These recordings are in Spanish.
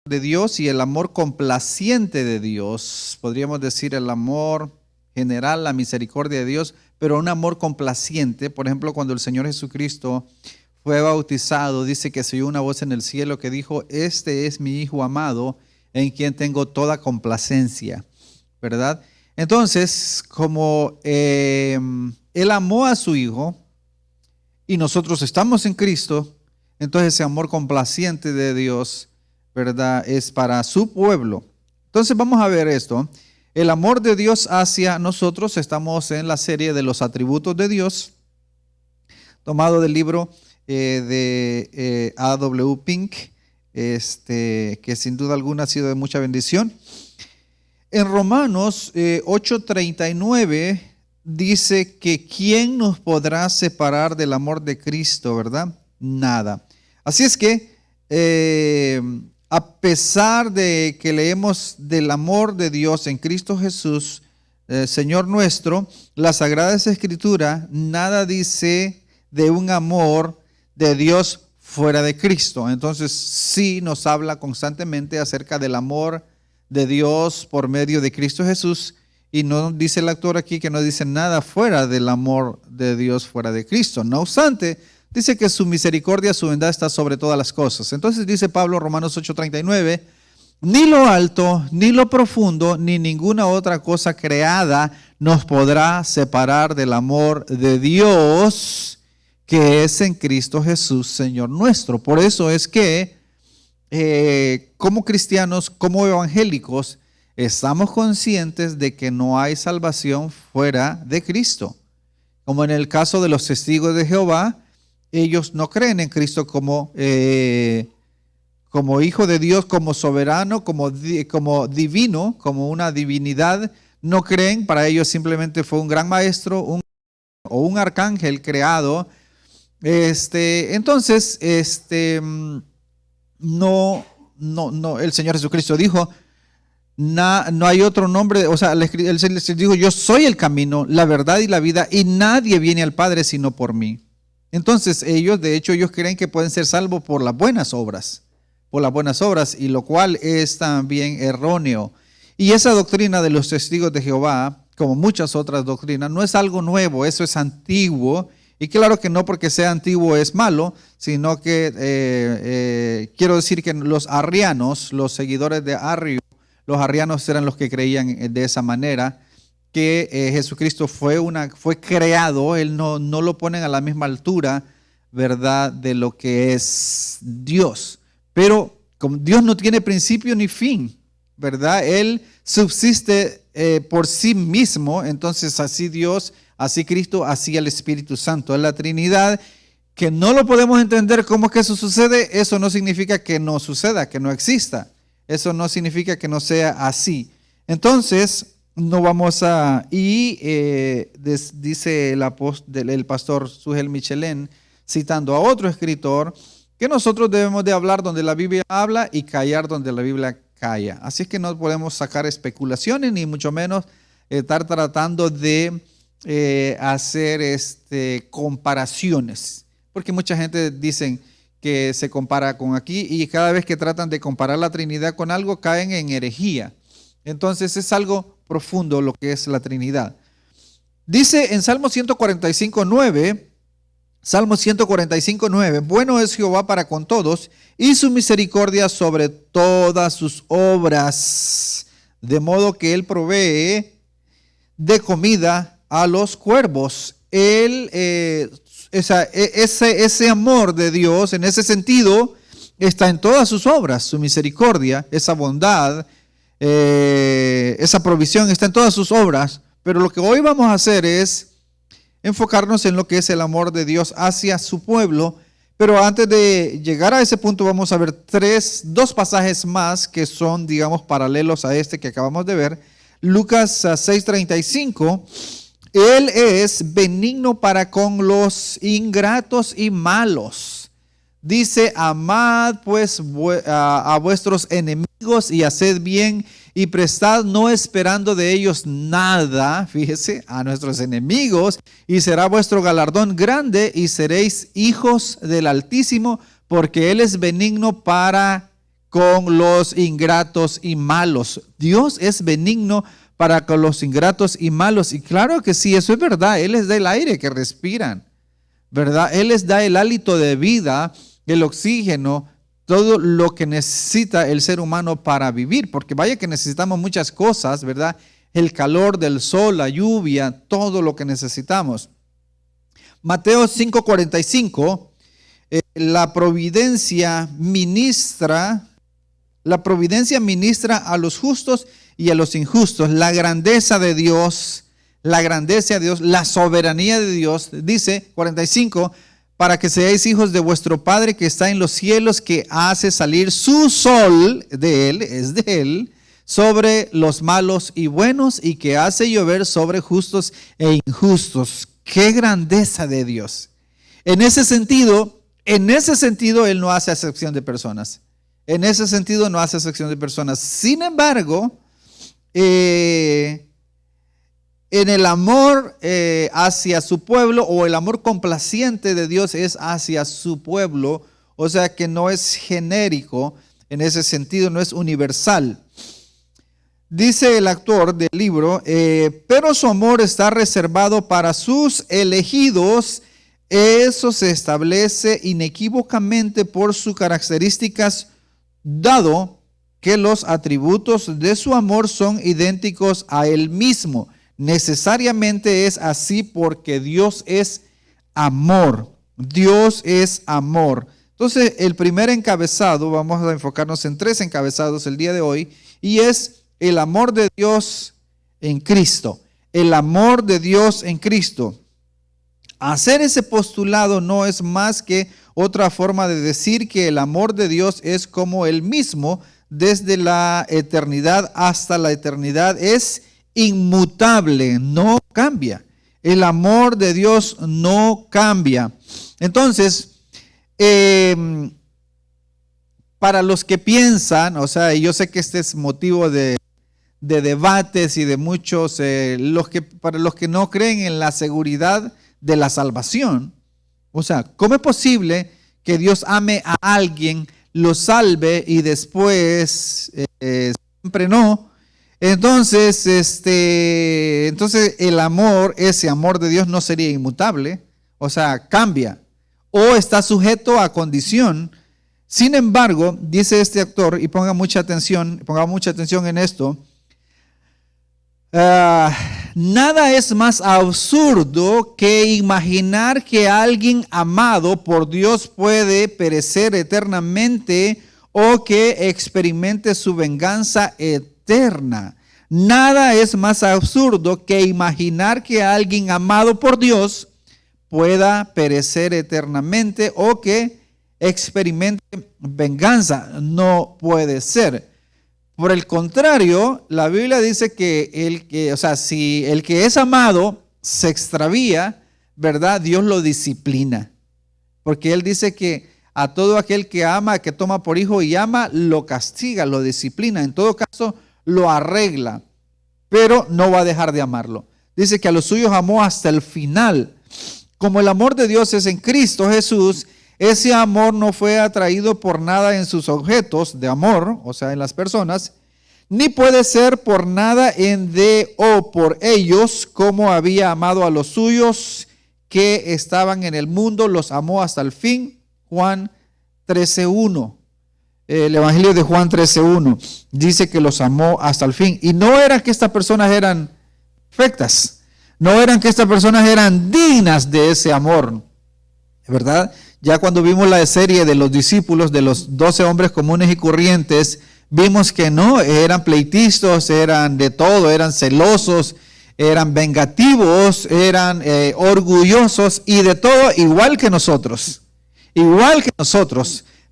de Dios y el amor complaciente de Dios. Podríamos decir el amor general, la misericordia de Dios, pero un amor complaciente. Por ejemplo, cuando el Señor Jesucristo fue bautizado, dice que se oyó una voz en el cielo que dijo: este es mi Hijo amado, en quien tengo toda complacencia, ¿verdad? Entonces, como Él amó a su Hijo y nosotros estamos en Cristo, entonces ese amor complaciente de Dios, ¿verdad?, es para su pueblo. Entonces vamos a ver esto. El amor de Dios hacia nosotros. Estamos en la serie de los atributos de Dios, tomado del libro de A.W. Pink, que sin duda alguna ha sido de mucha bendición. En Romanos 8:39 dice que ¿quién nos podrá separar del amor de Cristo, verdad? Nada. Así es que a pesar de que leemos del amor de Dios en Cristo Jesús, Señor nuestro, la Sagrada Escritura nada dice de un amor de Dios fuera de Cristo. Entonces sí nos habla constantemente acerca del amor de Dios por medio de Cristo Jesús, y no dice el autor aquí que no dice nada fuera del amor de Dios fuera de Cristo. No obstante, dice que su misericordia, su bondad está sobre todas las cosas. Entonces dice Pablo, Romanos 8:39, ni lo alto, ni lo profundo, ni ninguna otra cosa creada nos podrá separar del amor de Dios que es en Cristo Jesús, Señor nuestro. Por eso es que como cristianos, como evangélicos, estamos conscientes de que no hay salvación fuera de Cristo. Como en el caso de los testigos de Jehová, ellos no creen en Cristo como Hijo de Dios, como soberano, como divino, como una divinidad. No creen. Para ellos simplemente fue un gran maestro o un arcángel creado. Entonces, no, el Señor Jesucristo dijo, no hay otro nombre, o sea, Él dijo: yo soy el camino, la verdad y la vida, y nadie viene al Padre sino por mí. Entonces ellos creen que pueden ser salvos por las buenas obras, y lo cual es también erróneo. Y esa doctrina de los testigos de Jehová, como muchas otras doctrinas, no es algo nuevo, eso es antiguo. Y claro que no porque sea antiguo es malo, sino que quiero decir que los arrianos, los seguidores de Arrio, los arrianos eran los que creían de esa manera, que Jesucristo fue creado. Él no lo ponen a la misma altura, ¿verdad?, de lo que es Dios. Pero como Dios no tiene principio ni fin, ¿verdad? Él subsiste por sí mismo. Entonces así Dios, así Cristo, así el Espíritu Santo. Es la Trinidad, que no lo podemos entender cómo es que eso sucede. Eso no significa que no suceda, que no exista. Eso no significa que no sea así. Entonces, no vamos a... dice el pastor Sugel Michelén, citando a otro escritor, que nosotros debemos de hablar donde la Biblia habla y callar donde la Biblia calla. Así es que no podemos sacar especulaciones, ni mucho menos estar tratando de hacer comparaciones. Porque mucha gente dicen que se compara con aquí, y cada vez que tratan de comparar la Trinidad con algo caen en herejía. Entonces es algo profundo lo que es la Trinidad. Dice en Salmo 145:9, bueno es Jehová para con todos, y su misericordia sobre todas sus obras, de modo que Él provee de comida a los cuervos. Ese amor de Dios, en ese sentido, está en todas sus obras. Su misericordia, esa bondad, esa provisión está en todas sus obras. Pero lo que hoy vamos a hacer es enfocarnos en lo que es el amor de Dios hacia su pueblo. Pero antes de llegar a ese punto, vamos a ver dos pasajes más que son, digamos, paralelos a este que acabamos de ver. Lucas 6:35. Él es benigno para con los ingratos y malos. Dice: amad pues a vuestros enemigos y haced bien y prestad no esperando de ellos nada. Fíjese, a nuestros enemigos, y será vuestro galardón grande y seréis hijos del Altísimo, porque Él es benigno para con los ingratos y malos. Dios es benigno para con los ingratos y malos. Y claro que sí, eso es verdad. Él les da el aire que respiran, ¿verdad? Él les da el hálito de vida, el oxígeno, todo lo que necesita el ser humano para vivir. Porque vaya que necesitamos muchas cosas, ¿verdad? El calor del sol, la lluvia, todo lo que necesitamos. Mateo 5:45, la providencia ministra a los justos y a los injustos. La grandeza de Dios, la soberanía de Dios, dice 45, para que seáis hijos de vuestro Padre que está en los cielos, que hace salir su sol de Él, es de Él, sobre los malos y buenos, y que hace llover sobre justos e injustos. ¡Qué grandeza de Dios! En ese sentido, Él no hace acepción de personas. Sin embargo, en el amor hacia su pueblo, o el amor complaciente de Dios es hacia su pueblo, o sea que no es genérico, en ese sentido no es universal. Dice el autor del libro, pero su amor está reservado para sus elegidos. Eso se establece inequívocamente por sus características, dado que los atributos de su amor son idénticos a él mismo. Necesariamente es así porque Dios es amor. Dios es amor. Entonces, el primer encabezado, vamos a enfocarnos en 3 encabezados el día de hoy, y es el amor de Dios en Cristo. El amor de Dios en Cristo. Hacer ese postulado no es más que otra forma de decir que el amor de Dios es como Él mismo, desde la eternidad hasta la eternidad. Es inmutable, no cambia. El amor de Dios no cambia. Entonces, para los que piensan, o sea, yo sé que este es motivo de debates y de muchos, para los que no creen en la seguridad de la salvación, o sea, ¿cómo es posible que Dios ame a alguien, lo salve y después siempre no? Entonces, el amor, ese amor de Dios no sería inmutable, o sea, cambia o está sujeto a condición. Sin embargo, dice este autor, y ponga mucha atención en esto, nada es más absurdo que imaginar que alguien amado por Dios puede perecer eternamente o que experimente su venganza eterna. Nada es más absurdo que imaginar que alguien amado por Dios pueda perecer eternamente o que experimente venganza. No puede ser. Por el contrario, la Biblia dice que si el que es amado se extravía, ¿verdad? Dios lo disciplina. Porque Él dice que a todo aquel que ama, que toma por hijo y ama, lo castiga, lo disciplina. En todo caso, lo arregla, pero no va a dejar de amarlo. Dice que a los suyos amó hasta el final. Como el amor de Dios es en Cristo Jesús, ese amor no fue atraído por nada en sus objetos de amor, o sea, en las personas, ni puede ser por nada en de o por ellos, como había amado a los suyos que estaban en el mundo, los amó hasta el fin. Juan 13:1. El Evangelio de Juan 13:1 dice que los amó hasta el fin. Y no era que estas personas eran perfectas, no eran que estas personas eran dignas de ese amor, ¿verdad? Ya cuando vimos la serie de los discípulos, de los 12 hombres comunes y corrientes, vimos que no, eran pleitistas, eran de todo, eran celosos, eran vengativos, eran orgullosos y de todo, igual que nosotros,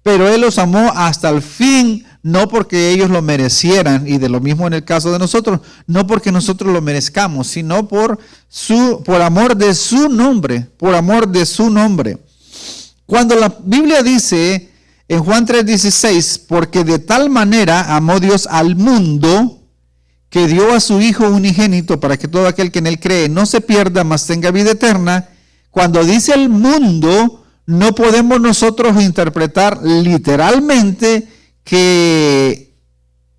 pero Él los amó hasta el fin, no porque ellos lo merecieran, y de lo mismo en el caso de nosotros, no porque nosotros lo merezcamos, sino por amor de su nombre, Cuando la Biblia dice en Juan 3:16, porque de tal manera amó Dios al mundo, que dio a su Hijo unigénito para que todo aquel que en Él cree no se pierda, mas tenga vida eterna. Cuando dice el mundo, no podemos nosotros interpretar literalmente que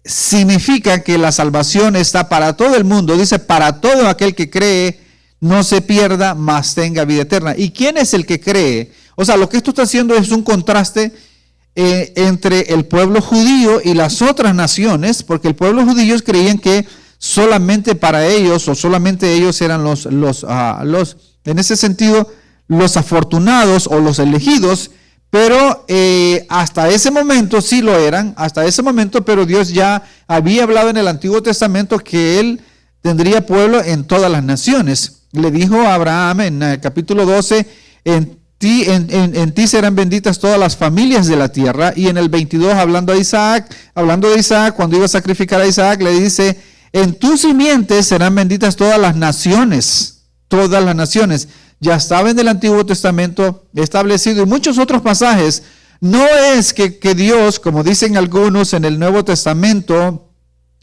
significa que la salvación está para todo el mundo. Dice, para todo aquel que cree, no se pierda, mas tenga vida eterna. ¿Y quién es el que cree? O sea, lo que esto está haciendo es un contraste entre el pueblo judío y las otras naciones, porque el pueblo judío creían que solamente para ellos, o solamente ellos eran los en ese sentido, los afortunados o los elegidos, pero hasta ese momento sí lo eran, hasta ese momento, pero Dios ya había hablado en el Antiguo Testamento que Él tendría pueblo en todas las naciones. Le dijo a Abraham en el capítulo 12, en ti serán benditas todas las familias de la tierra. Y en el 22, hablando de Isaac, cuando iba a sacrificar a Isaac, le dice, en tu simiente serán benditas todas las naciones, todas las naciones. Ya estaba en el Antiguo Testamento establecido, y muchos otros pasajes. No es que Dios, como dicen algunos en el Nuevo Testamento,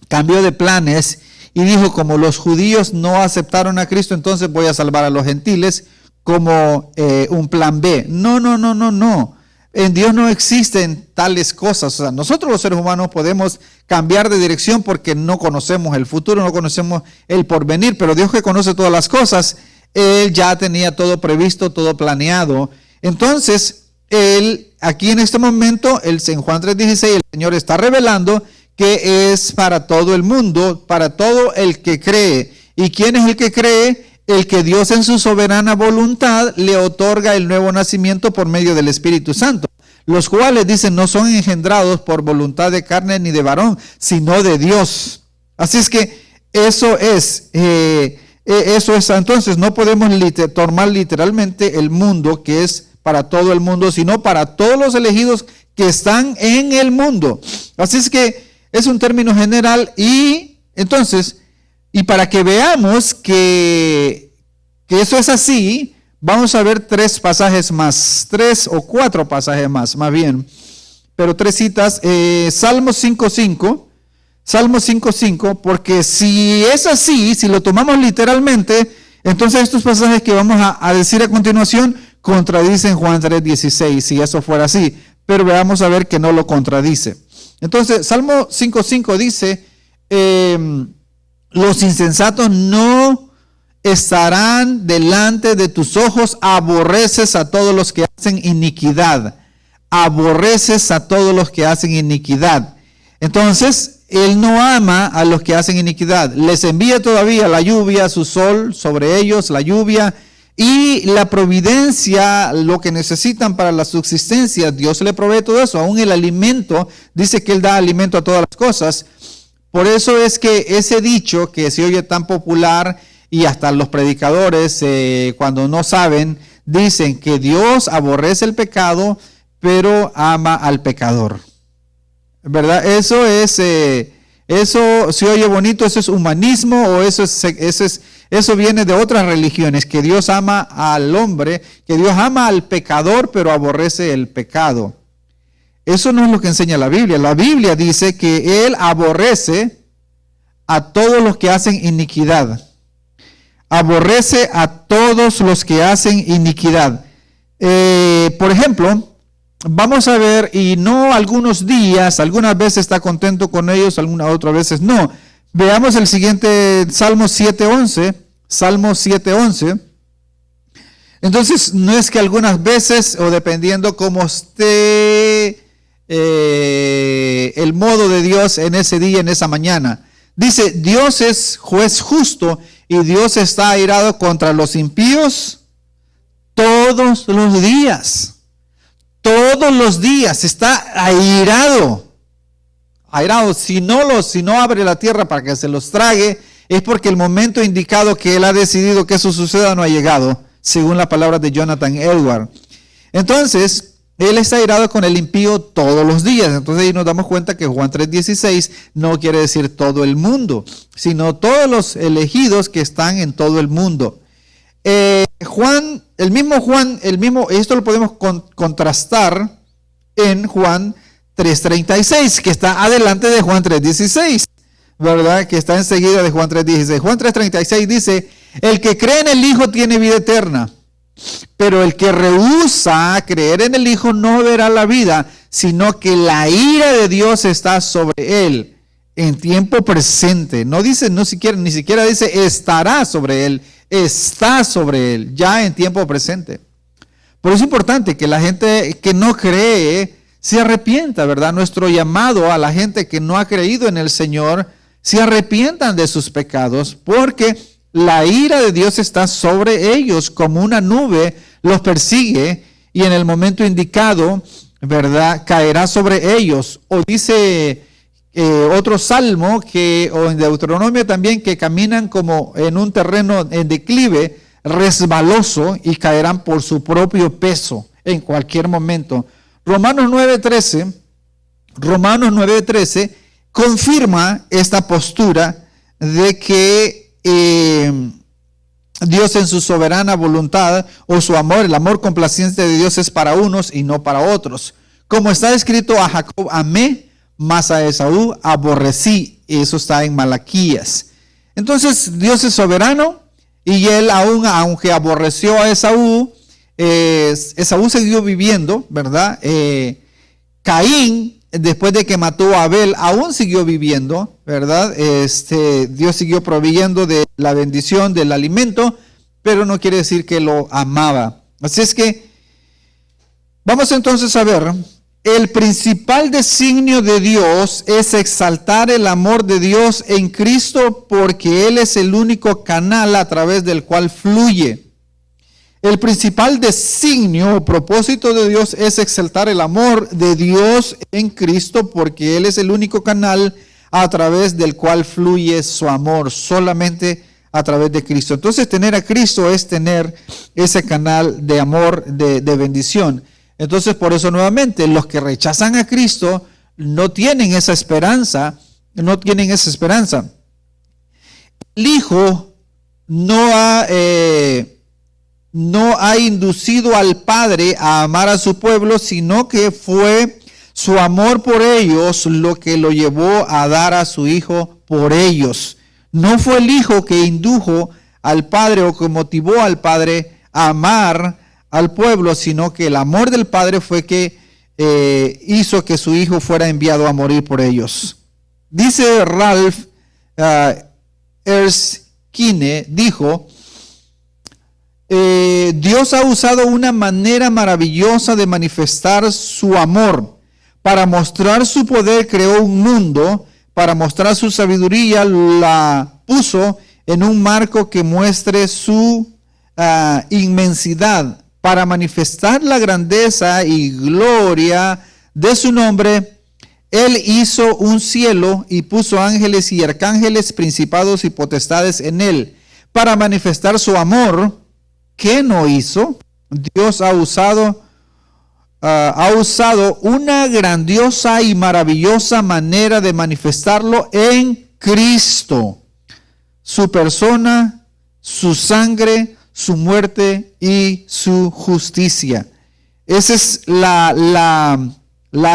cambió de planes y dijo, como los judíos no aceptaron a Cristo, entonces voy a salvar a los gentiles, como un plan B. No. En Dios no existen tales cosas. O sea, nosotros los seres humanos podemos cambiar de dirección porque no conocemos el futuro, no conocemos el porvenir, pero Dios, que conoce todas las cosas, Él ya tenía todo previsto, todo planeado. Entonces, Él, aquí en este momento, en Juan 3:16, el Señor está revelando que es para todo el mundo, para todo el que cree. ¿Y quién es el que cree? El que Dios en su soberana voluntad le otorga el nuevo nacimiento por medio del Espíritu Santo, los cuales, dicen, no son engendrados por voluntad de carne ni de varón, sino de Dios. Así es que eso es, entonces no podemos tomar literalmente el mundo, que es para todo el mundo, sino para todos los elegidos que están en el mundo. Así es que es un término general, y entonces, y para que veamos que eso es así, vamos a ver 3 pasajes más, 3 o 4 pasajes más bien, pero 3 citas. Salmo 5:5, porque si es así, si lo tomamos literalmente, entonces estos pasajes que vamos a decir a continuación contradicen Juan 3:16, si eso fuera así, pero veamos a ver que no lo contradice. Entonces, Salmo 5:5 dice, los insensatos no estarán delante de tus ojos, aborreces a todos los que hacen iniquidad. Aborreces a todos los que hacen iniquidad. Entonces, Él no ama a los que hacen iniquidad. Les envía todavía la lluvia, su sol sobre ellos, la lluvia y la providencia, lo que necesitan para la subsistencia. Dios le provee todo eso, aún el alimento. Dice que Él da alimento a todas las cosas. Por eso es que ese dicho que se oye tan popular, y hasta los predicadores, cuando no saben, dicen que Dios aborrece el pecado, pero ama al pecador. ¿Verdad? Eso se oye bonito, eso es humanismo, o eso viene de otras religiones, que Dios ama al hombre, que Dios ama al pecador, pero aborrece el pecado. Eso no es lo que enseña la Biblia. La Biblia dice que Él aborrece a todos los que hacen iniquidad. Aborrece a todos los que hacen iniquidad. Por ejemplo, vamos a ver, y no algunos días, algunas veces está contento con ellos, algunas otras veces no. Veamos el siguiente, Salmo 7:11. Salmo 7:11. Entonces, no es que algunas veces, o dependiendo cómo esté el modo de Dios en ese día, en esa mañana. Dice, Dios es juez justo, y Dios está airado contra los impíos todos los días. Todos los días está airado. Airado. Si no abre la tierra para que se los trague, es porque el momento indicado que Él ha decidido que eso suceda no ha llegado, según la palabra de Jonathan Edwards. Entonces, Él está airado con el impío todos los días. Entonces ahí nos damos cuenta que Juan 3:16 no quiere decir todo el mundo, sino todos los elegidos que están en todo el mundo. Juan, esto lo podemos contrastar en Juan 3:36, que está adelante de Juan 3:16, ¿verdad? Que está enseguida de Juan 3:16. Juan 3:36 dice, el que cree en el Hijo tiene vida eterna. Pero el que rehúsa creer en el Hijo no verá la vida, sino que la ira de Dios está sobre él en tiempo presente. No dice, ni siquiera dice estará sobre él, está sobre él, ya en tiempo presente. Por eso es importante que la gente que no cree se arrepienta, ¿verdad? Nuestro llamado a la gente que no ha creído en el Señor, se arrepientan de sus pecados, porque la ira de Dios está sobre ellos como una nube, los persigue y en el momento indicado, ¿verdad?, caerá sobre ellos. O dice otro salmo, o en Deuteronomio también, que caminan como en un terreno en declive, resbaloso, y caerán por su propio peso en cualquier momento. Romanos 9:13 confirma esta postura de que Dios en su soberana voluntad, o su amor, el amor complaciente de Dios es para unos y no para otros. Como está escrito, a Jacob amé, mas a Esaú aborrecí. Eso está en Malaquías. Entonces Dios es soberano, y él aunque aborreció a Esaú, Esaú siguió viviendo, ¿verdad? Caín, después de que mató a Abel, aún siguió viviendo, ¿verdad? Dios siguió proveyendo de la bendición del alimento, pero no quiere decir que lo amaba. Así es que vamos entonces a ver, el principal designio de Dios es exaltar el amor de Dios en Cristo, porque Él es el único canal a través del cual fluye. El principal designio o propósito de Dios es exaltar el amor de Dios en Cristo, porque Él es el único canal a través del cual fluye su amor, solamente a través de Cristo. Entonces, tener a Cristo es tener ese canal de amor, de bendición. Entonces, por eso nuevamente, los que rechazan a Cristo no tienen esa esperanza, El Hijo no ha inducido al Padre a amar a su pueblo, sino que fue su amor por ellos lo que lo llevó a dar a su Hijo por ellos. No fue el Hijo que indujo al Padre o que motivó al Padre a amar al pueblo, sino que el amor del Padre fue que hizo que su Hijo fuera enviado a morir por ellos. Dice Ralph Erskine, dijo, Dios ha usado una manera maravillosa de manifestar su amor. Para mostrar su poder creó un mundo, para mostrar su sabiduría la puso en un marco que muestre su inmensidad. Para manifestar la grandeza y gloria de su nombre, Él hizo un cielo y puso ángeles y arcángeles, principados y potestades en él. Para manifestar su amor, ¿qué no hizo? Dios ha usado una grandiosa y maravillosa manera de manifestarlo en Cristo. Su persona, su sangre, su muerte y su justicia. Esa es la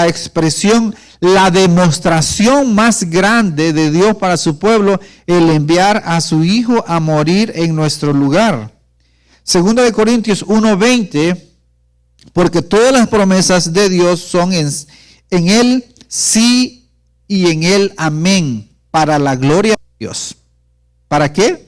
expresión, la demostración más grande de Dios para su pueblo, el enviar a su Hijo a morir en nuestro lugar. Segunda de Corintios 1:20, porque todas las promesas de Dios son en Él sí y en Él amén, para la gloria de Dios. ¿Para qué?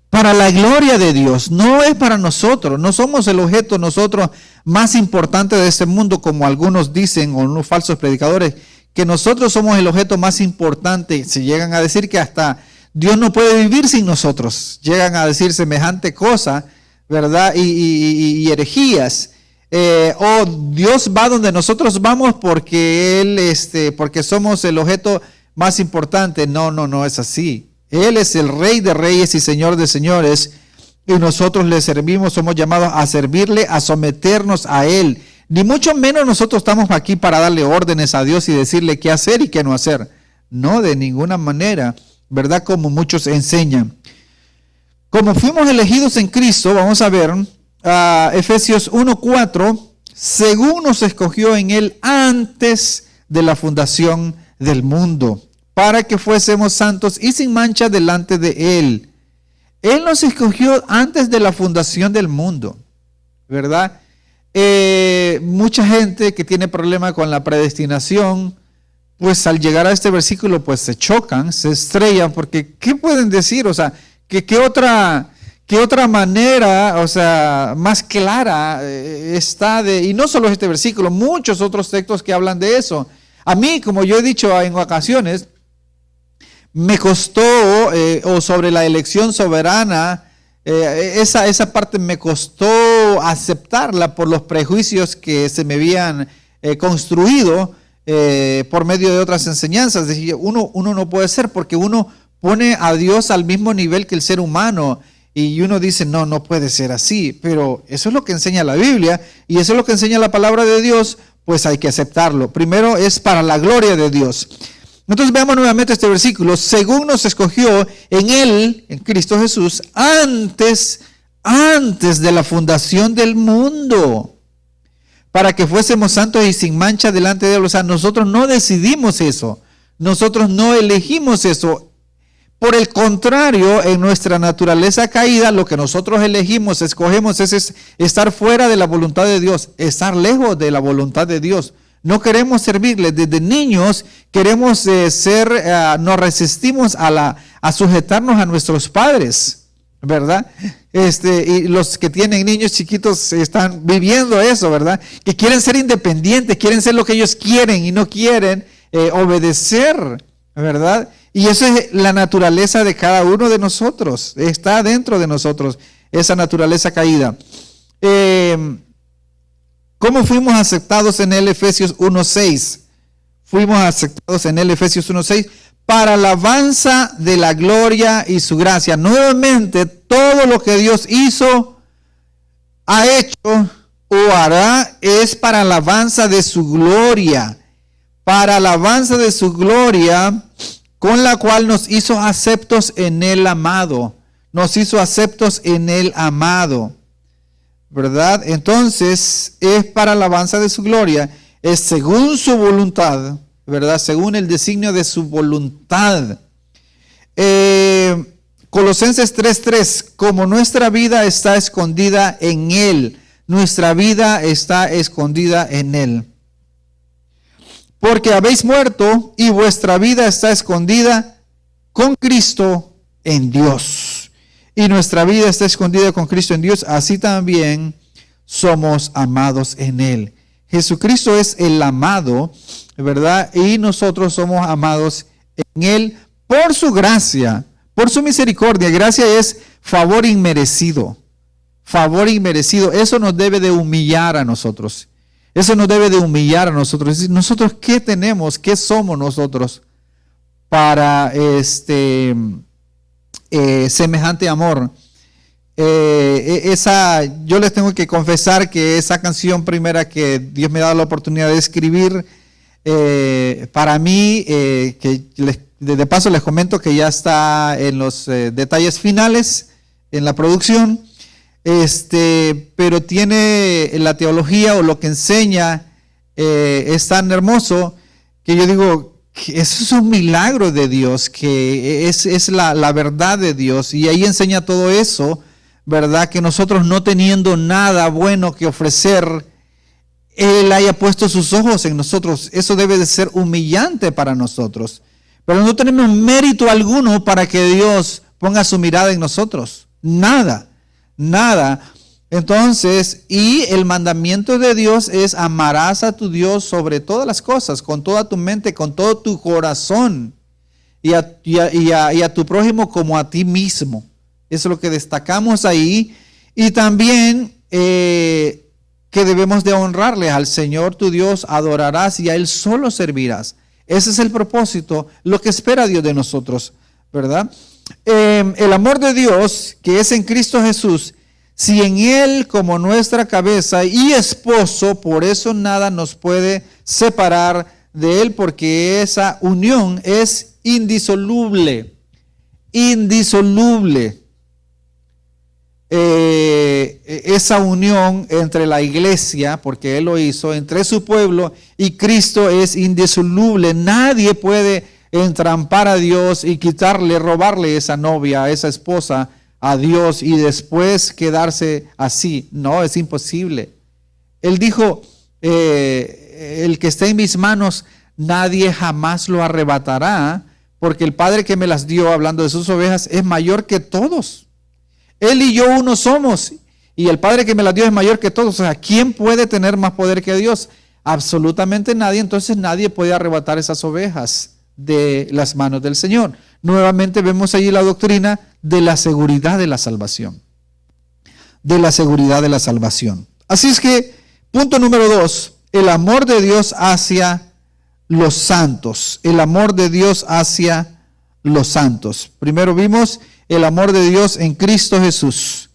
Para la gloria de Dios, no es para nosotros, no somos el objeto nosotros más importante de este mundo, como algunos dicen, o unos falsos predicadores, que nosotros somos el objeto más importante. Se llegan a decir que hasta Dios no puede vivir sin nosotros, llegan a decir semejante cosa, ¿verdad? Y herejías. O Dios va donde nosotros vamos porque porque somos el objeto más importante. No es así. Él es el Rey de Reyes y Señor de Señores, y nosotros le servimos, somos llamados a servirle, a someternos a Él. Ni mucho menos nosotros estamos aquí para darle órdenes a Dios y decirle qué hacer y qué no hacer. No, de ninguna manera, ¿verdad? Como muchos enseñan. Como fuimos elegidos en Cristo, vamos a ver Efesios 1:4, según nos escogió en Él antes de la fundación del mundo, para que fuésemos santos y sin mancha delante de Él. Él nos escogió antes de la fundación del mundo, ¿verdad? mucha gente que tiene problema con la predestinación, pues al llegar a este versículo, pues se chocan, se estrellan, porque ¿qué pueden decir? O sea, ¿qué otra manera, o sea, más clara está y no solo este versículo, muchos otros textos que hablan de eso? A mí, como yo he dicho en ocasiones, me costó, o sobre la elección soberana, esa parte me costó aceptarla por los prejuicios que se me habían construido por medio de otras enseñanzas. Decía, uno no puede ser, porque uno pone a Dios al mismo nivel que el ser humano y uno dice, no puede ser así, pero eso es lo que enseña la Biblia y eso es lo que enseña la palabra de Dios, pues hay que aceptarlo. Primero es para la gloria de Dios. Entonces veamos nuevamente este versículo. Según nos escogió en Él, en Cristo Jesús, antes de la fundación del mundo, para que fuésemos santos y sin mancha delante de Él. O sea, nosotros no decidimos eso. Nosotros no elegimos eso. Por el contrario, en nuestra naturaleza caída, lo que nosotros elegimos, escogemos es estar fuera de la voluntad de Dios, estar lejos de la voluntad de Dios. No queremos servirle. Desde niños queremos nos resistimos a sujetarnos a nuestros padres, ¿verdad? Y los que tienen niños chiquitos están viviendo eso, ¿verdad? Que quieren ser independientes, quieren ser lo que ellos quieren y no quieren obedecer, ¿verdad? Y eso es la naturaleza de cada uno de nosotros. Está dentro de nosotros esa naturaleza caída. ¿Cómo fuimos aceptados en el Efesios 1:6? Fuimos aceptados en el Efesios 1:6 para alabanza de la gloria y su gracia. Nuevamente, todo lo que Dios hizo, ha hecho o hará es para alabanza de su gloria. Para alabanza de su gloria, con la cual nos hizo aceptos en el amado. Nos hizo aceptos en el amado. ¿Verdad? Entonces, es para alabanza de su gloria, es según su voluntad, ¿verdad? Según el designio de su voluntad. Colosenses 3:3, como nuestra vida está escondida en Él, nuestra vida está escondida en Él. Porque habéis muerto y vuestra vida está escondida con Cristo en Dios. Y nuestra vida está escondida con Cristo en Dios, así también somos amados en Él. Jesucristo es el amado, ¿verdad? Y nosotros somos amados en Él por su gracia, por su misericordia. Gracia es favor inmerecido. Favor inmerecido. Eso nos debe de humillar a nosotros. Eso nos debe de humillar a nosotros. Es decir, nosotros, ¿qué tenemos? ¿Qué somos nosotros para semejante amor? Yo les tengo que confesar que esa canción primera que Dios me ha dado la oportunidad de escribir, para mí, de paso les comento que ya está en los detalles finales, en la producción, pero tiene la teología o lo que enseña, es tan hermoso que yo digo, eso es un milagro de Dios, que es la verdad de Dios, y ahí enseña todo eso, ¿verdad? Que nosotros, no teniendo nada bueno que ofrecer, Él haya puesto sus ojos en nosotros. Eso debe de ser humillante para nosotros, pero no tenemos mérito alguno para que Dios ponga su mirada en nosotros. Nada. Entonces, y el mandamiento de Dios es: amarás a tu Dios sobre todas las cosas, con toda tu mente, con todo tu corazón, y a tu prójimo como a ti mismo. Eso es lo que destacamos ahí. Y también que debemos de honrarle al Señor tu Dios, adorarás y a Él solo servirás. Ese es el propósito, lo que espera Dios de nosotros, ¿verdad? El amor de Dios que es en Cristo Jesús, si en Él como nuestra cabeza y esposo, por eso nada nos puede separar de Él, porque esa unión es indisoluble. Esa unión entre la iglesia, porque Él lo hizo, entre su pueblo y Cristo, es indisoluble. Nadie puede entrampar a Dios y quitarle, robarle esa novia, esa esposa a Dios y después quedarse así. No, es imposible. Él dijo, el que esté en mis manos, nadie jamás lo arrebatará, porque el Padre que me las dio, hablando de sus ovejas, es mayor que todos. Él y yo uno somos, y el Padre que me las dio es mayor que todos. O sea, ¿quién puede tener más poder que Dios? Absolutamente nadie. Entonces nadie puede arrebatar esas ovejas de las manos del Señor. Nuevamente vemos allí la doctrina de la seguridad de la salvación. De la seguridad de la salvación. Así es que, punto número 2, el amor de Dios hacia los santos. El amor de Dios hacia los santos. Primero vimos el amor de Dios en Cristo Jesús.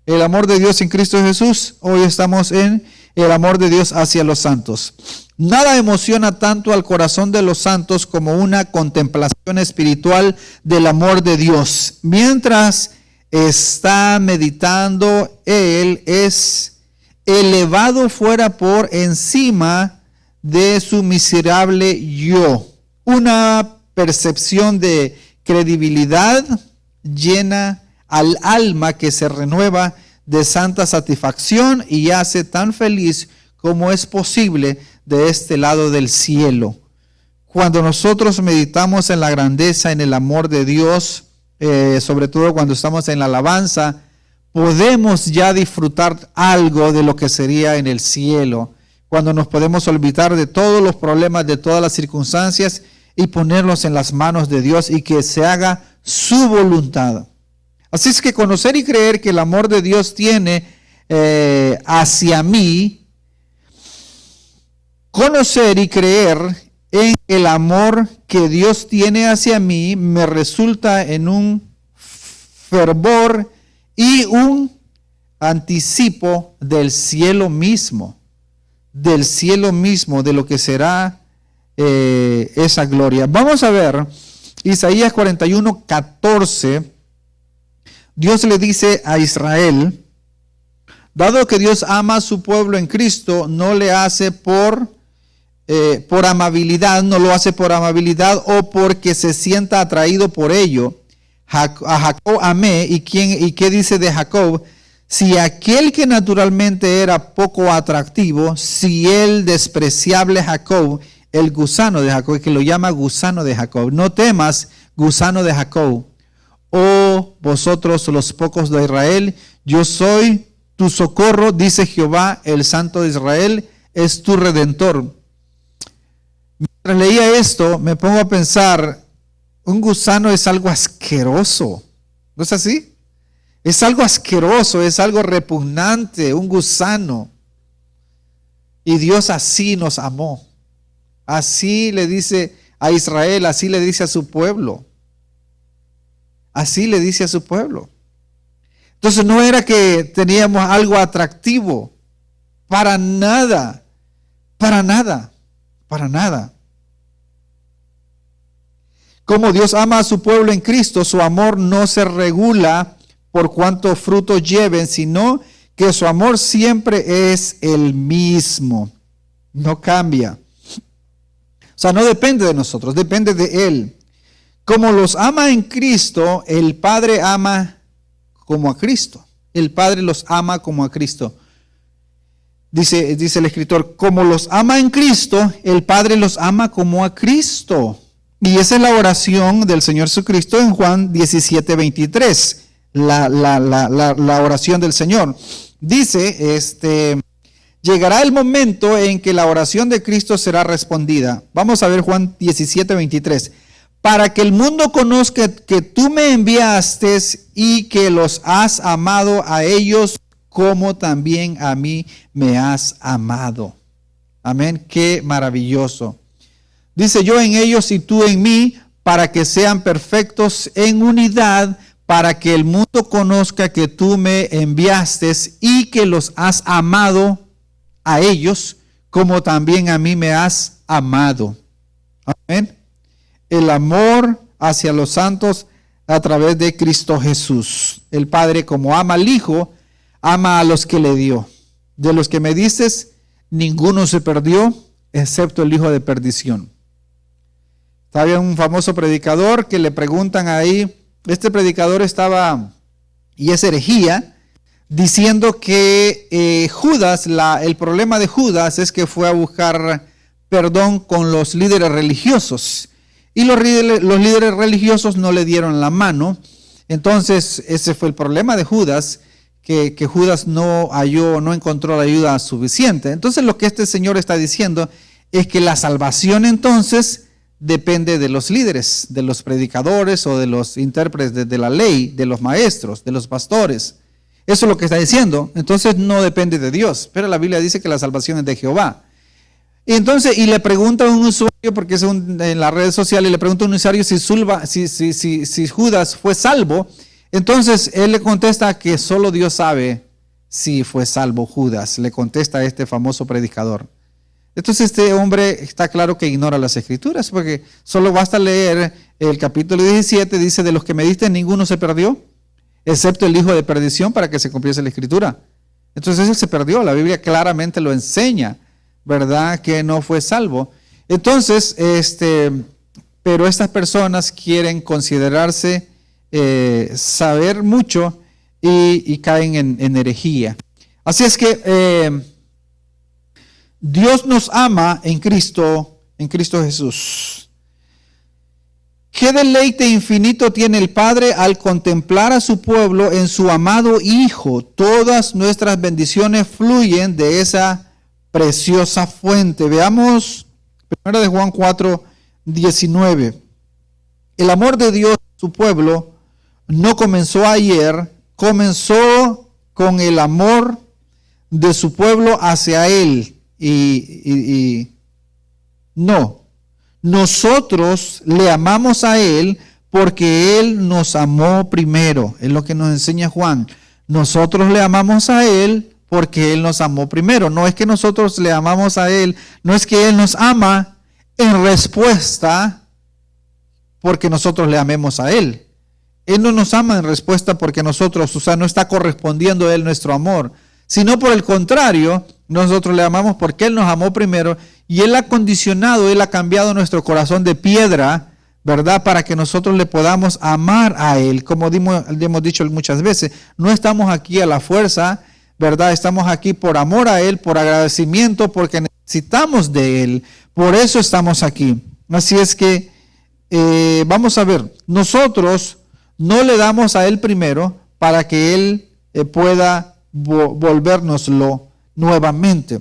El amor de Dios en Cristo Jesús. Hoy estamos en el amor de Dios hacia los santos. Nada emociona tanto al corazón de los santos como una contemplación espiritual del amor de Dios. Mientras está meditando, Él es elevado fuera por encima de su miserable yo. Una percepción de credibilidad llena al alma que se renueva de santa satisfacción y hace tan feliz como es posible de este lado del cielo. Cuando nosotros meditamos en la grandeza, en el amor de Dios, sobre todo cuando estamos en la alabanza, podemos ya disfrutar algo de lo que sería en el cielo, cuando nos podemos olvidar de todos los problemas, de todas las circunstancias y ponerlos en las manos de Dios y que se haga su voluntad. Así es que conocer y creer que el amor de Dios tiene hacia mí, conocer y creer en el amor que Dios tiene hacia mí, me resulta en un fervor y un anticipo del cielo mismo, de lo que será esa gloria. Vamos a ver Isaías 41, 14. Dios le dice a Israel, dado que Dios ama a su pueblo en Cristo, no le hace por amabilidad, no lo hace por amabilidad o porque se sienta atraído por ello. A Jacob amé, ¿y qué dice de Jacob? Si aquel que naturalmente era poco atractivo, si el despreciable Jacob, el gusano de Jacob, que lo llama gusano de Jacob, no temas, gusano de Jacob, oh vosotros los pocos de Israel, yo soy tu socorro, dice Jehová, el Santo de Israel, es tu Redentor. Mientras leía esto, me pongo a pensar, un gusano es algo asqueroso, ¿no es así? Es algo asqueroso, es algo repugnante, un gusano. Y Dios así nos amó. Así le dice a Israel, así le dice a su pueblo. Así le dice a su pueblo. Entonces no era que teníamos algo atractivo. Para nada. Para nada. Para nada. Como Dios ama a su pueblo en Cristo, su amor no se regula por cuántos frutos lleven, sino que su amor siempre es el mismo. No cambia. O sea, no depende de nosotros, depende de Él. Como los ama en Cristo, el Padre ama como a Cristo. El Padre los ama como a Cristo. Dice el escritor, como los ama en Cristo, el Padre los ama como a Cristo. Y esa es la oración del Señor Jesucristo en Juan 17, 23. La oración del Señor. Dice, llegará el momento en que la oración de Cristo será respondida. Vamos a ver Juan 17, 23. Para que el mundo conozca que tú me enviaste y que los has amado a ellos como también a mí me has amado. Amén. Qué maravilloso. Dice, yo en ellos y tú en mí, para que sean perfectos en unidad, para que el mundo conozca que tú me enviaste y que los has amado a ellos, como también a mí me has amado. Amén. El amor hacia los santos a través de Cristo Jesús. El Padre, como ama al Hijo, ama a los que le dio. De los que me dices, ninguno se perdió, excepto el hijo de perdición. Había un famoso predicador que le preguntan ahí, este predicador estaba, y es herejía, diciendo que Judas, el problema de Judas es que fue a buscar perdón con los líderes religiosos. Y los líderes religiosos no le dieron la mano. Entonces, ese fue el problema de Judas, que Judas no encontró la ayuda suficiente. Entonces, lo que este señor está diciendo es que la salvación entonces depende de los líderes, de los predicadores o de los intérpretes de la ley, de los maestros, de los pastores. Eso es lo que está diciendo. Entonces, no depende de Dios. Pero la Biblia dice que la salvación es de Jehová. Y entonces, le pregunta a un usuario, porque es en las redes sociales, le pregunta a un usuario si Judas fue salvo. Entonces, él le contesta que solo Dios sabe si fue salvo Judas. Le contesta a este famoso predicador. Entonces, este hombre está claro que ignora las Escrituras, porque solo basta leer el capítulo 17, dice, de los que me diste ninguno se perdió, excepto el hijo de perdición, para que se cumpliese la Escritura. Entonces, él se perdió. La Biblia claramente lo enseña, ¿verdad? Que no fue salvo. Entonces, pero estas personas quieren considerarse saber mucho y caen en herejía. Así es que Dios nos ama en Cristo Jesús. ¿Qué deleite infinito tiene el Padre al contemplar a su pueblo en su amado Hijo? Todas nuestras bendiciones fluyen de esa preciosa fuente. Veamos 1 de Juan 4:19. El amor de Dios a su pueblo no comenzó ayer, comenzó con el amor de su pueblo hacia Él. No, nosotros le amamos a Él porque Él nos amó primero. Es lo que nos enseña Juan. Nosotros le amamos a Él porque Él nos amó primero. No es que nosotros le amamos a Él, no es que Él nos ama en respuesta porque nosotros le amemos a Él. Él no nos ama en respuesta porque nosotros, no está correspondiendo a Él nuestro amor, sino por el contrario, nosotros le amamos porque Él nos amó primero y Él ha condicionado, Él ha cambiado nuestro corazón de piedra, ¿verdad? Para que nosotros le podamos amar a Él. Como hemos dicho muchas veces, no estamos aquí a la fuerza, ¿verdad? Estamos aquí por amor a Él, por agradecimiento, porque necesitamos de Él. Por eso estamos aquí. Así es que vamos a ver, nosotros no le damos a Él primero para que Él pueda volvérnoslo nuevamente.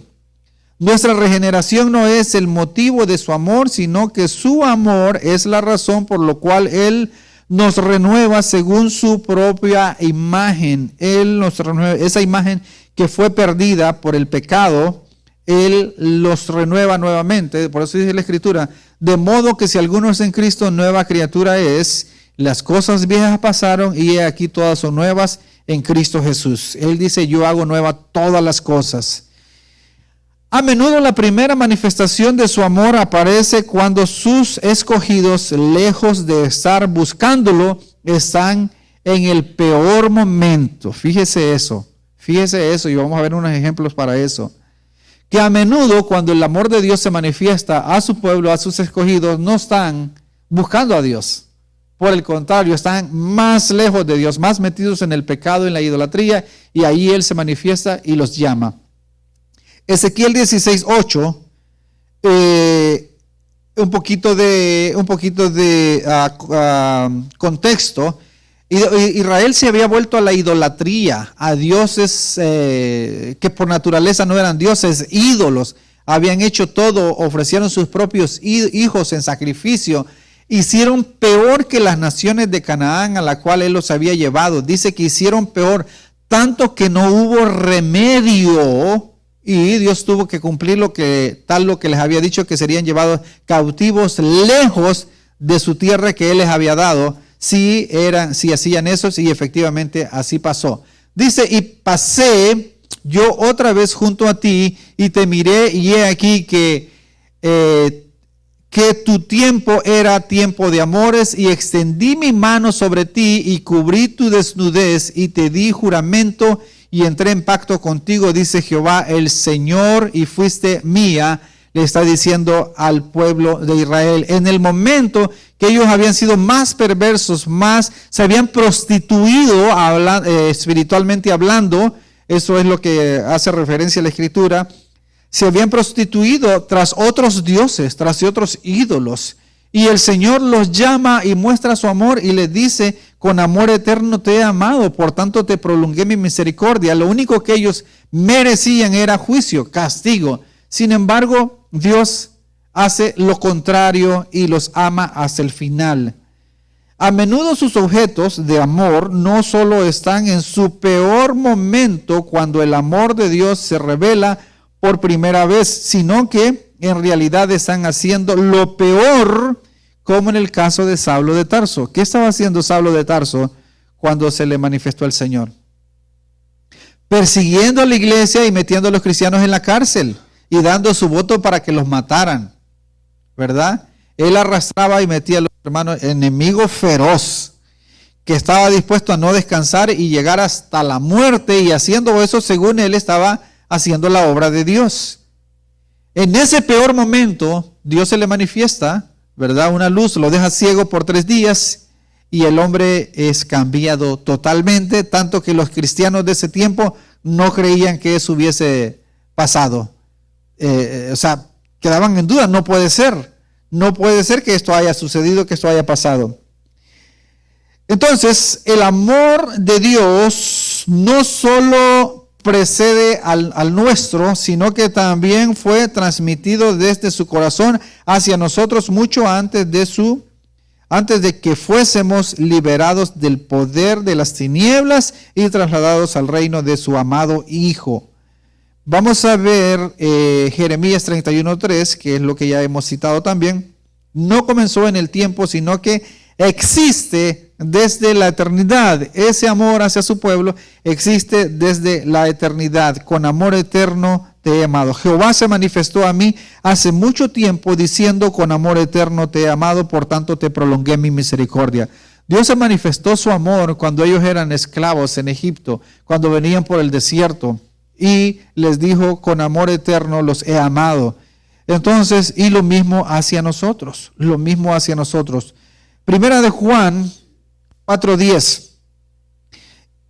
Nuestra regeneración no es el motivo de su amor, sino que su amor es la razón por la cual Él nos renueva según su propia imagen. Él nos renueva, esa imagen que fue perdida por el pecado, Él los renueva nuevamente. Por eso dice la Escritura, de modo que si alguno es en Cristo, nueva criatura es, las cosas viejas pasaron y he aquí todas son nuevas en Cristo Jesús. Él dice, yo hago nueva todas las cosas. A menudo la primera manifestación de su amor aparece cuando sus escogidos, lejos de estar buscándolo, están en el peor momento. Fíjese eso y vamos a ver unos ejemplos para eso. Que a menudo cuando el amor de Dios se manifiesta a su pueblo, a sus escogidos, no están buscando a Dios. Por el contrario, están más lejos de Dios, más metidos en el pecado, en la idolatría, y ahí Él se manifiesta y los llama. Ezequiel 16:8, un poquito de contexto. Israel se había vuelto a la idolatría, a dioses que por naturaleza no eran dioses, ídolos. Habían hecho todo, ofrecieron sus propios hijos en sacrificio. Hicieron peor que las naciones de Canaán a la cual Él los había llevado. Dice que hicieron peor, tanto que no hubo remedio y Dios tuvo que cumplir lo que les había dicho, que serían llevados cautivos lejos de su tierra que Él les había dado, si hacían eso, y efectivamente así pasó. Dice, y pasé yo otra vez junto a ti y te miré y he aquí que tu tiempo era tiempo de amores y extendí mi mano sobre ti y cubrí tu desnudez y te di juramento y entré en pacto contigo, dice Jehová el Señor, y fuiste mía, le está diciendo al pueblo de Israel. En el momento que ellos habían sido más perversos, se habían prostituido espiritualmente hablando, eso es lo que hace referencia a la Escritura, se habían prostituido tras otros dioses, tras otros ídolos. Y el Señor los llama y muestra su amor y les dice, con amor eterno te he amado, por tanto te prolongué mi misericordia. Lo único que ellos merecían era juicio, castigo. Sin embargo, Dios hace lo contrario y los ama hasta el final. A menudo sus objetos de amor no solo están en su peor momento cuando el amor de Dios se revela por primera vez, sino que en realidad están haciendo lo peor, como en el caso de Saulo de Tarso. ¿Qué estaba haciendo Saulo de Tarso cuando se le manifestó el Señor? Persiguiendo a la iglesia y metiendo a los cristianos en la cárcel y dando su voto para que los mataran, ¿verdad? Él arrastraba y metía a los hermanos, enemigo feroz, que estaba dispuesto a no descansar y llegar hasta la muerte, y haciendo eso, según él, estaba haciendo la obra de Dios. En ese peor momento, Dios se le manifiesta, ¿verdad? Una luz, lo deja ciego por 3 días y el hombre es cambiado totalmente, tanto que los cristianos de ese tiempo no creían que eso hubiese pasado. Quedaban en duda, no puede ser que esto haya sucedido, que esto haya pasado. Entonces, el amor de Dios no solo precede al nuestro, sino que también fue transmitido desde su corazón hacia nosotros mucho antes de que fuésemos liberados del poder de las tinieblas y trasladados al reino de su amado Hijo. Vamos a ver Jeremías 31:3, que es lo que ya hemos citado también. No comenzó en el tiempo, sino que existe desde la eternidad. Ese amor hacia su pueblo existe desde la eternidad. Con amor eterno te he amado. Jehová se manifestó a mí hace mucho tiempo diciendo, con amor eterno te he amado, por tanto te prolongué mi misericordia. Dios se manifestó su amor cuando ellos eran esclavos en Egipto, cuando venían por el desierto, y les dijo, con amor eterno los he amado. Entonces, y lo mismo hacia nosotros, Primera de Juan 4:10.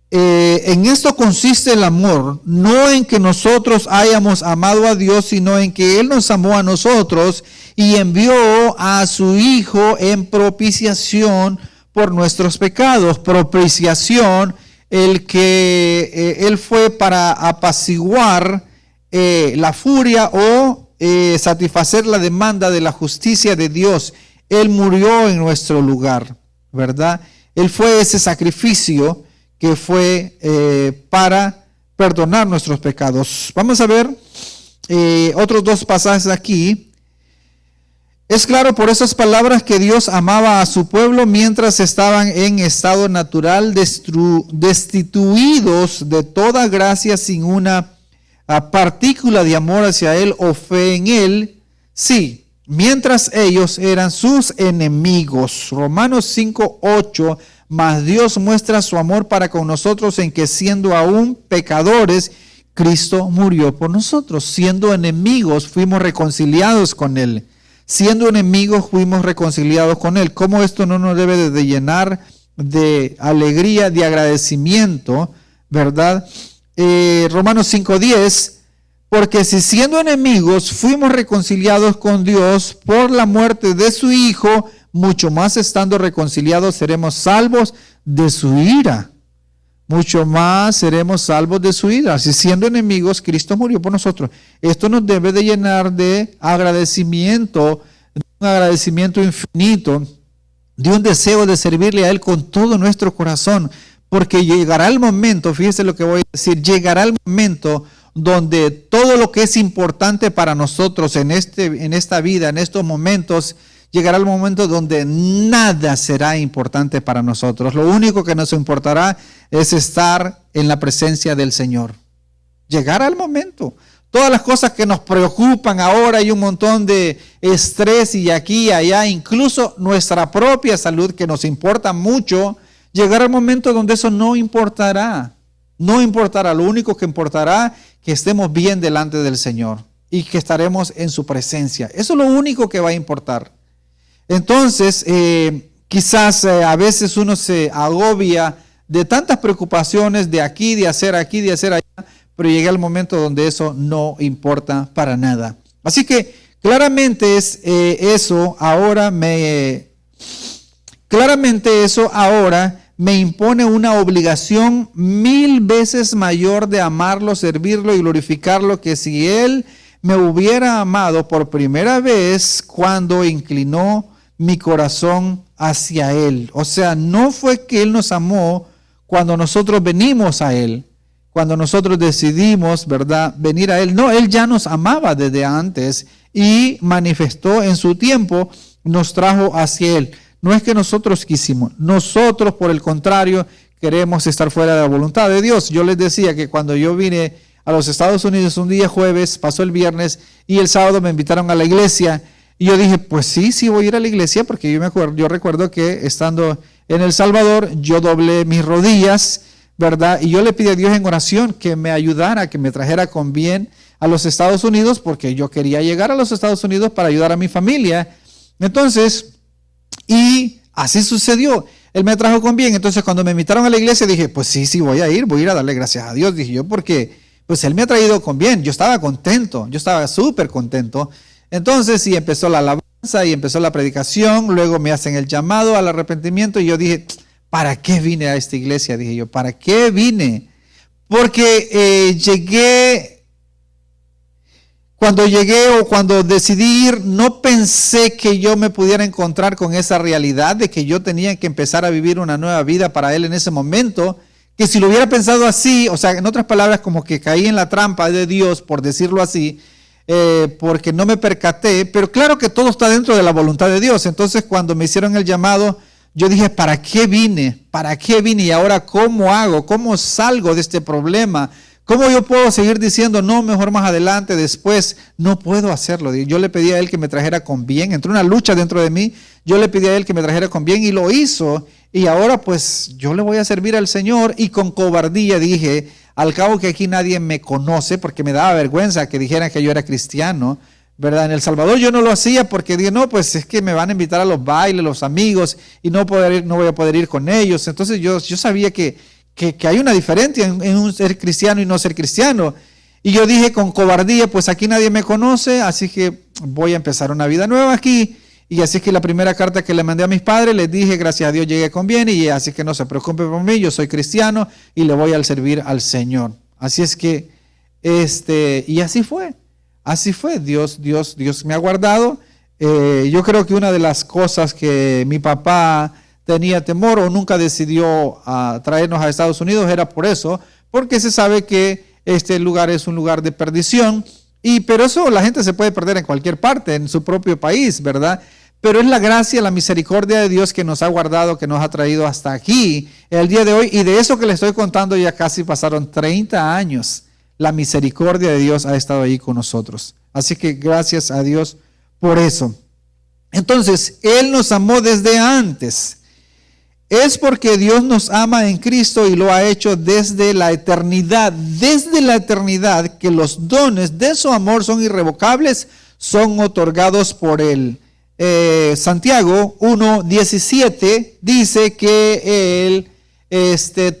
En esto consiste el amor, no en que nosotros hayamos amado a Dios, sino en que Él nos amó a nosotros y envió a su Hijo en propiciación por nuestros pecados. Propiciación, Él fue para apaciguar la furia o satisfacer la demanda de la justicia de Dios. Él murió en nuestro lugar, ¿verdad? Él fue ese sacrificio que fue para perdonar nuestros pecados. Vamos a ver otros 2 pasajes aquí. Es claro por esas palabras que Dios amaba a su pueblo mientras estaban en estado natural, destituidos de toda gracia, sin una partícula de amor hacia Él o fe en Él. Sí, mientras ellos eran sus enemigos. Romanos 5:8, mas Dios muestra su amor para con nosotros en que siendo aún pecadores, Cristo murió por nosotros. Siendo enemigos, fuimos reconciliados con Él. Siendo enemigos, fuimos reconciliados con Él. ¿Cómo esto no nos debe de llenar de alegría, de agradecimiento, verdad? Romanos 5:10, porque si siendo enemigos fuimos reconciliados con Dios por la muerte de su Hijo, mucho más estando reconciliados seremos salvos de su ira. Mucho más seremos salvos de su ira. Si siendo enemigos, Cristo murió por nosotros. Esto nos debe de llenar de agradecimiento, un agradecimiento infinito, de un deseo de servirle a Él con todo nuestro corazón. Porque llegará el momento, fíjese lo que voy a decir, llegará el momento donde todo lo que es importante para nosotros en esta vida, en estos momentos, llegará el momento donde nada será importante para nosotros. Lo único que nos importará es estar en la presencia del Señor. Llegará el momento. Todas las cosas que nos preocupan ahora, hay un montón de estrés y aquí y allá, incluso nuestra propia salud que nos importa mucho, llegará el momento donde eso no importará. No importará. Lo único que importará que estemos bien delante del Señor y que estaremos en su presencia. Eso es lo único que va a importar. Entonces, quizás a veces uno se agobia de tantas preocupaciones de aquí, de hacer allá, pero llegué al momento donde eso no importa para nada. Así que claramente eso ahora me impone una obligación 1000 veces mayor de amarlo, servirlo y glorificarlo, que si Él me hubiera amado por primera vez cuando inclinó mi corazón hacia Él. O sea, no fue que Él nos amó cuando nosotros venimos a Él, cuando nosotros decidimos, ¿verdad?, venir a Él. No, Él ya nos amaba desde antes y manifestó en su tiempo, nos trajo hacia Él. No es que nosotros quisimos, nosotros por el contrario queremos estar fuera de la voluntad de Dios. Yo les decía que cuando yo vine a los Estados Unidos un día jueves, pasó el viernes y el sábado me invitaron a la iglesia y yo dije, pues sí voy a ir a la iglesia, porque yo recuerdo que estando en El Salvador yo doblé mis rodillas, ¿verdad? Y yo le pedí a Dios en oración que me ayudara, que me trajera con bien a los Estados Unidos, porque yo quería llegar a los Estados Unidos para ayudar a mi familia. Entonces, y así sucedió. Él me trajo con bien. Entonces, cuando me invitaron a la iglesia, dije, pues sí, voy a ir a darle gracias a Dios, dije yo, porque pues Él me ha traído con bien. Yo estaba contento, yo estaba súper contento. Entonces, sí, empezó la alabanza y empezó la predicación. Luego me hacen el llamado al arrepentimiento y yo dije, ¿para qué vine a esta iglesia? Dije yo, ¿para qué vine? Porque cuando decidí ir, no pensé que yo me pudiera encontrar con esa realidad de que yo tenía que empezar a vivir una nueva vida para Él en ese momento, que si lo hubiera pensado así, o sea, en otras palabras, como que caí en la trampa de Dios, por decirlo así, porque no me percaté, pero claro que todo está dentro de la voluntad de Dios. Entonces, cuando me hicieron el llamado, yo dije, ¿para qué vine? ¿Para qué vine? Y ahora, ¿cómo hago? ¿Cómo salgo de este problema? ¿Cómo yo puedo seguir diciendo, no, mejor más adelante, después? No puedo hacerlo. Yo le pedí a Él que me trajera con bien. Entró una lucha dentro de mí. Yo le pedí a Él que me trajera con bien y lo hizo. Y ahora pues yo le voy a servir al Señor. Y con cobardía dije, al cabo que aquí nadie me conoce, porque me daba vergüenza que dijeran que yo era cristiano, ¿verdad? En El Salvador yo no lo hacía porque dije, no, pues es que me van a invitar a los bailes, los amigos, y no voy a poder ir con ellos. Entonces yo sabía que hay una diferencia en un ser cristiano y no ser cristiano. Y yo dije con cobardía, pues aquí nadie me conoce, así que voy a empezar una vida nueva aquí. Y así que la primera carta que le mandé a mis padres, les dije, gracias a Dios llegué con bien, y así que no se preocupe por mí, yo soy cristiano y le voy a servir al Señor. Así es que, y así fue. Así fue, Dios me ha guardado. Yo creo que una de las cosas que mi papá tenía temor o nunca decidió traernos a Estados Unidos era por eso, porque se sabe que este lugar es un lugar de perdición, pero eso la gente se puede perder en cualquier parte, en su propio país, ¿verdad? Pero es la gracia, la misericordia de Dios que nos ha guardado, que nos ha traído hasta aquí, el día de hoy, y de eso que les estoy contando ya casi pasaron 30 años. La misericordia de Dios ha estado ahí con nosotros. Así que gracias a Dios por eso. Entonces, Él nos amó desde antes. Es porque Dios nos ama en Cristo y lo ha hecho desde la eternidad que los dones de su amor son irrevocables, son otorgados por Él. Santiago 1:17 dice que Él,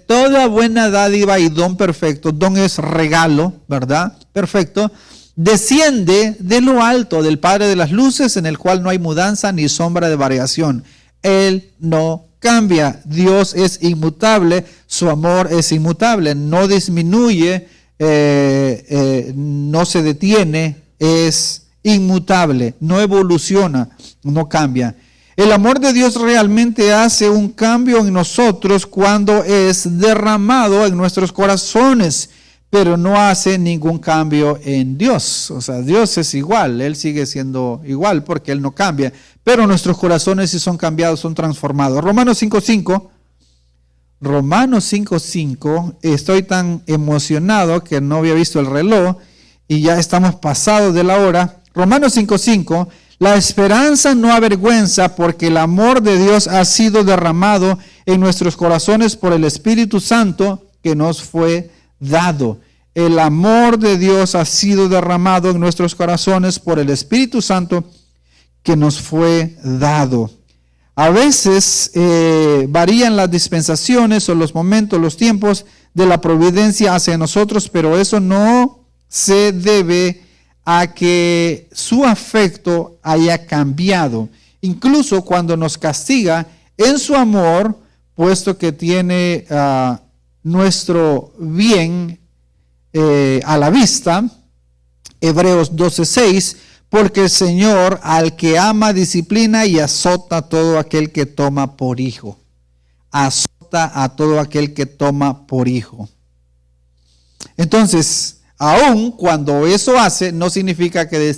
toda buena dádiva y don perfecto, don es regalo, ¿verdad? Perfecto, desciende de lo alto del Padre de las luces, en el cual no hay mudanza ni sombra de variación. Él no cambia. Dios es inmutable, su amor es inmutable, no disminuye, no se detiene, es inmutable, no evoluciona, no cambia. El amor de Dios realmente hace un cambio en nosotros cuando es derramado en nuestros corazones, pero no hace ningún cambio en Dios. O sea, Dios es igual, Él sigue siendo igual porque Él no cambia, pero nuestros corazones sí son cambiados, son transformados. Romanos 5:5, estoy tan emocionado que no había visto el reloj y ya estamos pasados de la hora. Romanos 5:5, la esperanza no avergüenza porque el amor de Dios ha sido derramado en nuestros corazones por el Espíritu Santo que nos fue dado. El amor de Dios ha sido derramado en nuestros corazones por el Espíritu Santo que nos fue dado. A veces varían las dispensaciones o los momentos, los tiempos de la providencia hacia nosotros, pero eso no se debe a que su afecto haya cambiado. Incluso cuando nos castiga en su amor, puesto que tiene nuestro bien a la vista, Hebreos 12:6, porque el Señor al que ama disciplina y azota a todo aquel que toma por hijo. Azota a todo aquel que toma por hijo. Entonces, aun cuando eso hace, no significa que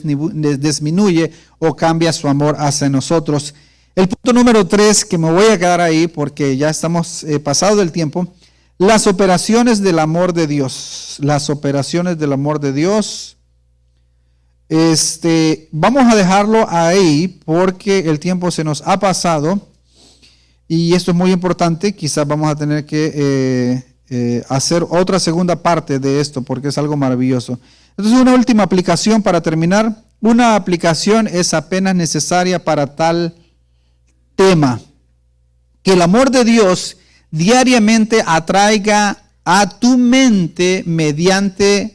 disminuye o cambia su amor hacia nosotros. El punto número 3, que me voy a quedar ahí porque ya estamos pasado del tiempo, las operaciones del amor de Dios. Las operaciones del amor de Dios. Vamos a dejarlo ahí porque el tiempo se nos ha pasado y esto es muy importante. Quizás vamos a tener que hacer otra segunda parte de esto porque es algo maravilloso. Entonces, una última aplicación para terminar. Una aplicación es apenas necesaria para tal tema: que el amor de Dios diariamente atraiga a tu mente mediante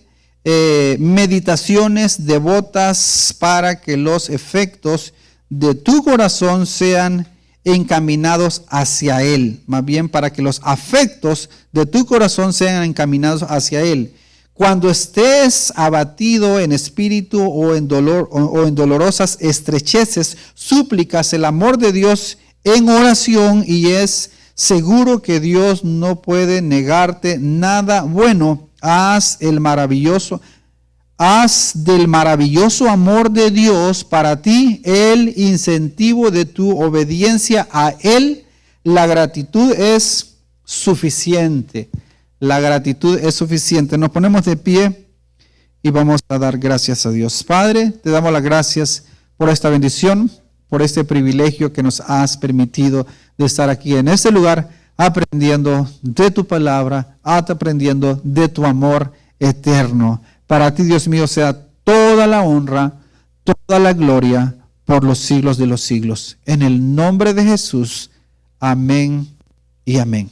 meditaciones devotas, para que los efectos de tu corazón sean encaminados hacia Él. Más bien, para que los afectos de tu corazón sean encaminados hacia Él. Cuando estés abatido en espíritu o en dolor o en dolorosas estrecheces, súplicas el amor de Dios en oración, y es seguro que Dios no puede negarte nada bueno. Haz del maravilloso amor de Dios para ti el incentivo de tu obediencia a Él. La gratitud es suficiente. La gratitud es suficiente. Nos ponemos de pie y vamos a dar gracias a Dios. Padre, te damos las gracias por esta bendición, por este privilegio que nos has permitido de estar aquí en este lugar, aprendiendo de tu palabra, aprendiendo de tu amor eterno. Para ti, Dios mío, sea toda la honra, toda la gloria por los siglos de los siglos. En el nombre de Jesús. Amén y amén.